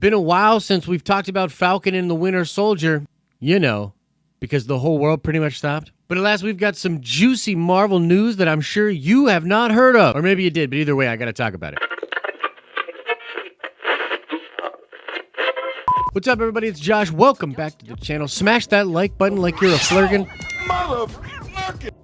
Been a while since we've talked about Falcon and the Winter Soldier, because the whole world pretty much stopped. But at last, we've got some juicy Marvel news that I'm sure you have not heard of. Or maybe you did, but either way, I gotta talk about it. What's up, everybody? It's Josh. Welcome back to the channel. Smash that like button like you're a flurgan.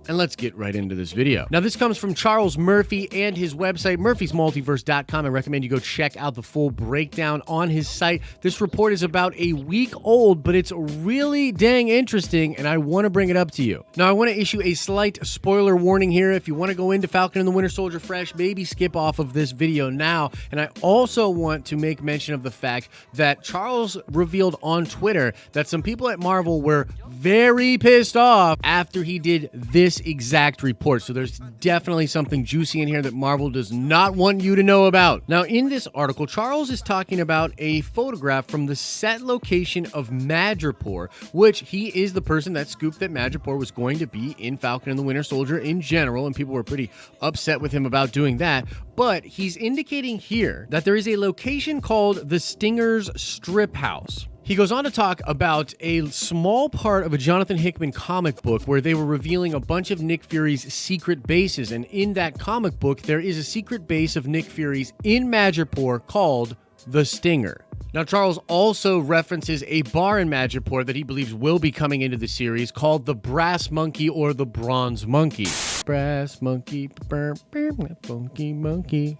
And let's get right into this video. Now, this comes from Charles Murphy and his website, murphysmultiverse.com. I recommend you go check out the full breakdown on his site. This report is about a week old, but it's really dang interesting, and I want to bring it up to you. Now, I want to issue a slight spoiler warning here. If you want to go into Falcon and the Winter Soldier fresh, maybe skip off of this video now. And I also want to make mention of the fact that Charles revealed on Twitter that some people at Marvel were very pissed off after he did this exact report. So there's definitely something juicy in here that Marvel does not want you to know about. Now, in this article, Charles is talking about a photograph from the set location of Madripoor, which he is the person that scooped that Madripoor was going to be in Falcon and the Winter Soldier in general, and people were pretty upset with him about doing that. But he's indicating here that there is a location called the Stinger's Strip House. He goes on to talk about a small part of a Jonathan Hickman comic book where they were revealing a bunch of Nick Fury's secret bases. And in that comic book, there is a secret base of Nick Fury's in Madripoor called the Stinger. Now, Charles also references a bar in Madripoor that he believes will be coming into the series called the Brass Monkey or the Bronze Monkey. Brass Monkey, funky monkey.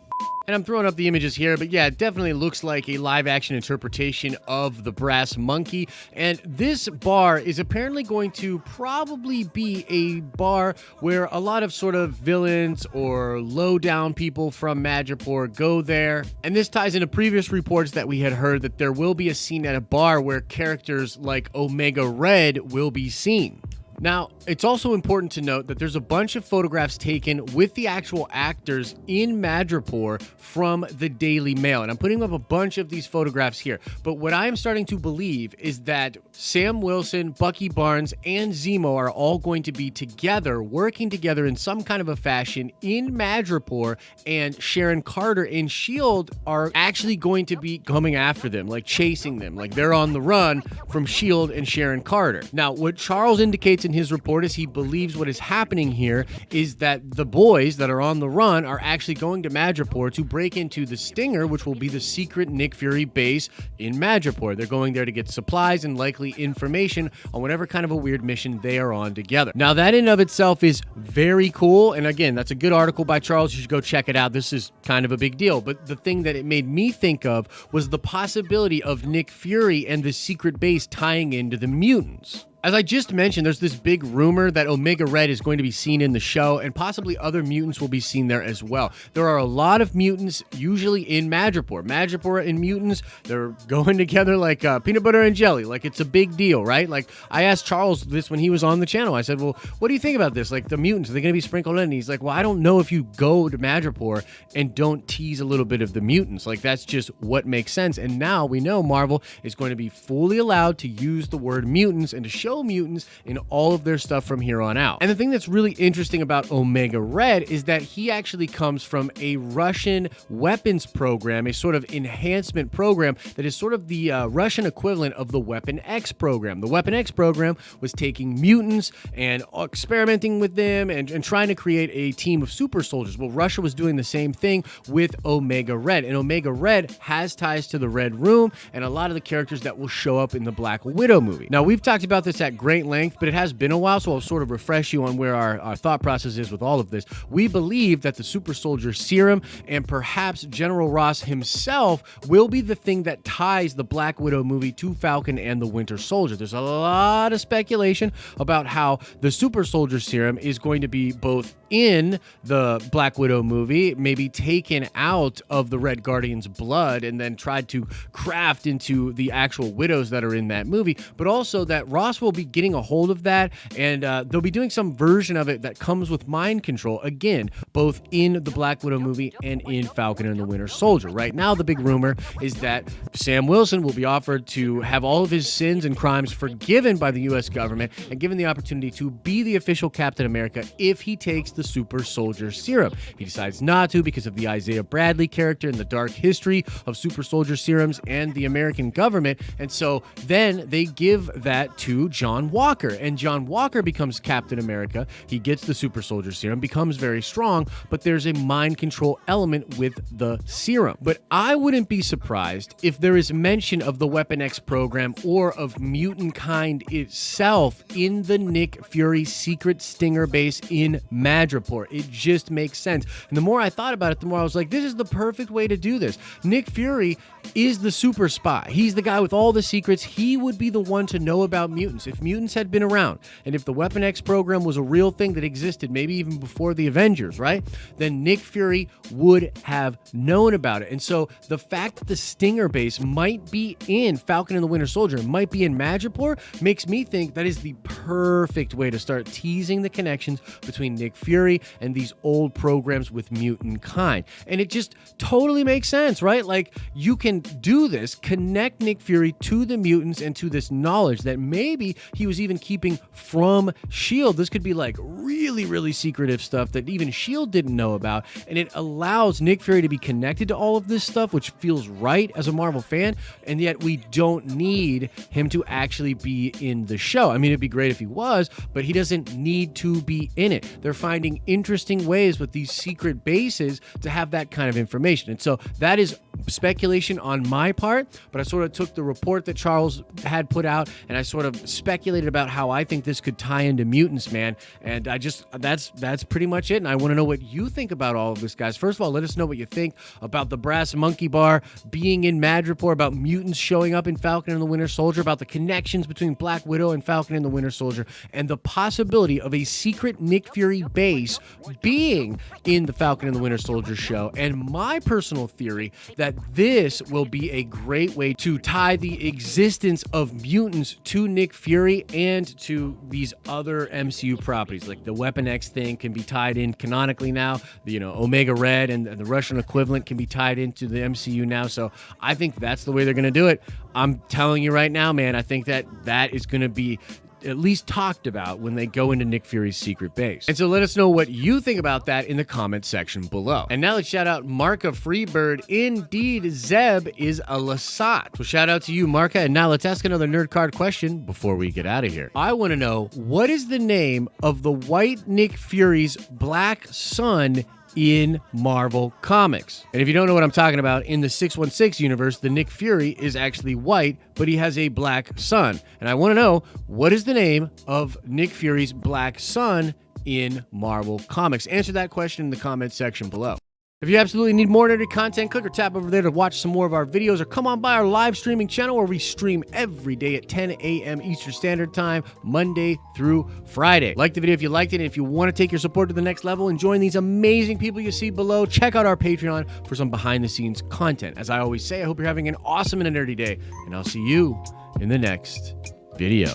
And I'm throwing up the images here, but yeah, it definitely looks like a live-action interpretation of the Brass Monkey. And this bar is apparently going to probably be a bar where a lot of sort of villains or low-down people from Madripoor go there. And this ties into previous reports that we had heard that there will be a scene at a bar where characters like Omega Red will be seen. Now, it's also important to note that there's a bunch of photographs taken with the actual actors in Madripoor from the Daily Mail. And I'm putting up a bunch of these photographs here. But what I'm starting to believe is that Sam Wilson, Bucky Barnes, and Zemo are all going to be together, working together in some kind of a fashion in Madripoor, and Sharon Carter and S.H.I.E.L.D. are actually going to be coming after them, like chasing them, like they're on the run from S.H.I.E.L.D. and Sharon Carter. Now, what Charles indicates in his report is he believes what is happening here is that the boys that are on the run are actually going to Madripoor to break into the Stinger, which will be the secret Nick Fury base in Madripoor. They're going there to get supplies and likely information on whatever kind of a weird mission they are on together. Now, that in of itself is very cool. And again, that's a good article by Charles. You should go check it out. This is kind of a big deal. But the thing that it made me think of was the possibility of Nick Fury and the secret base tying into the Mutants. As I just mentioned, there's this big rumor that Omega Red is going to be seen in the show, and possibly other mutants will be seen there as well. There are a lot of mutants, usually in Madripoor. Madripoor and mutants, they're going together like peanut butter and jelly. Like, it's a big deal, right? Like, I asked Charles this when he was on the channel. I said, well, what do you think about this? Like, the mutants, are they going to be sprinkled in? And he's like, well, I don't know if you go to Madripoor and don't tease a little bit of the mutants. Like, that's just what makes sense. And now we know Marvel is going to be fully allowed to use the word mutants and to show mutants in all of their stuff from here on out. And the thing that's really interesting about Omega Red is that he actually comes from a Russian weapons program, a sort of enhancement program that is sort of the Russian equivalent of the Weapon X program. The Weapon X program was taking mutants and experimenting with them and trying to create a team of super soldiers. Well, Russia was doing the same thing with Omega Red, and Omega Red has ties to the Red Room and a lot of the characters that will show up in the Black Widow movie. Now, we've talked about this at great length, but it has been a while, so I'll sort of refresh you on where our thought process is with all of this. We believe that the super soldier serum and perhaps General Ross himself will be the thing that ties the Black Widow movie to Falcon and the Winter Soldier. There's a lot of speculation about how the super soldier serum is going to be both in the Black Widow movie, maybe taken out of the Red Guardian's blood and then tried to craft into the actual widows that are in that movie, but also that Ross will be getting a hold of that, and they'll be doing some version of it that comes with mind control, again, both in the Black Widow movie and in Falcon and the Winter Soldier. Right now, the big rumor is that Sam Wilson will be offered to have all of his sins and crimes forgiven by the U.S. government and given the opportunity to be the official Captain America if he takes the super soldier serum. He decides not to because of the Isaiah Bradley character and the dark history of super soldier serums and the American government, and so then they give that to John Walker, and John Walker becomes Captain America. He gets the super soldier serum, becomes very strong, but there's a mind control element with the serum. But I wouldn't be surprised if there is mention of the Weapon X program or of mutant kind itself in the Nick Fury secret stinger base in Madripoor. It just makes sense. And the more I thought about it, the more I was like, this is the perfect way to do this. Nick Fury is the super spy. He's the guy with all the secrets. He would be the one to know about mutants. If mutants had been around, and if the Weapon X program was a real thing that existed, maybe even before the Avengers, right? Then Nick Fury would have known about it. And so the fact that the stinger base might be in Falcon and the Winter Soldier, might be in Madripoor, makes me think that is the perfect way to start teasing the connections between Nick Fury and these old programs with mutant kind. And it just totally makes sense, right? Like, you can do this, connect Nick Fury to the mutants and to this knowledge that maybe he was even keeping from S.H.I.E.L.D. This could be like really secretive stuff that even S.H.I.E.L.D. didn't know about, and it allows Nick Fury to be connected to all of this stuff, which feels right as a Marvel fan, and yet we don't need him to actually be in the show. I mean, it'd be great if he was, but he doesn't need to be in it. They're finding interesting ways with these secret bases to have that kind of information, and so that is speculation on my part, but I sort of took the report that Charles had put out and I sort of speculated about how I think this could tie into mutants, man. And I just, that's pretty much it. And I want to know what you think about all of this, guys. First of all, let us know what you think about the Brass Monkey Bar being in Madripoor, about mutants showing up in Falcon and the Winter Soldier, about the connections between Black Widow and Falcon and the Winter Soldier, and the possibility of a secret Nick Fury base being in the Falcon and the Winter Soldier show, and my personal theory that this will be a great way to tie the existence of mutants to Nick Fury and to these other MCU properties. Like the Weapon X thing can be tied in canonically now. You know, Omega Red and the Russian equivalent can be tied into the MCU now. So I think that's the way they're going to do it. I'm telling you right now, man, I think that is going to be at least talked about when they go into Nick Fury's secret base. And so let us know what you think about that in the comment section below. And now let's shout out Marka Freebird. Indeed, Zeb is a Lasat. So shout out to you, Marka. And now let's ask another nerd card question before we get out of here. I want to know, what is the name of the white Nick Fury's black sun in Marvel Comics? And if you don't know what I'm talking about, in the 616 universe, the Nick Fury is actually white, but he has a black sun. And I want to know, what is the name of Nick Fury's black sun in Marvel Comics? Answer that question in the comment section below. If you absolutely need more nerdy content, click or tap over there to watch some more of our videos, or come on by our live streaming channel where we stream every day at 10 a.m. Eastern Standard Time, Monday through Friday. Like the video if you liked it, and if you want to take your support to the next level and join these amazing people you see below, check out our Patreon for some behind-the-scenes content. As I always say, I hope you're having an awesome and a nerdy day, and I'll see you in the next video.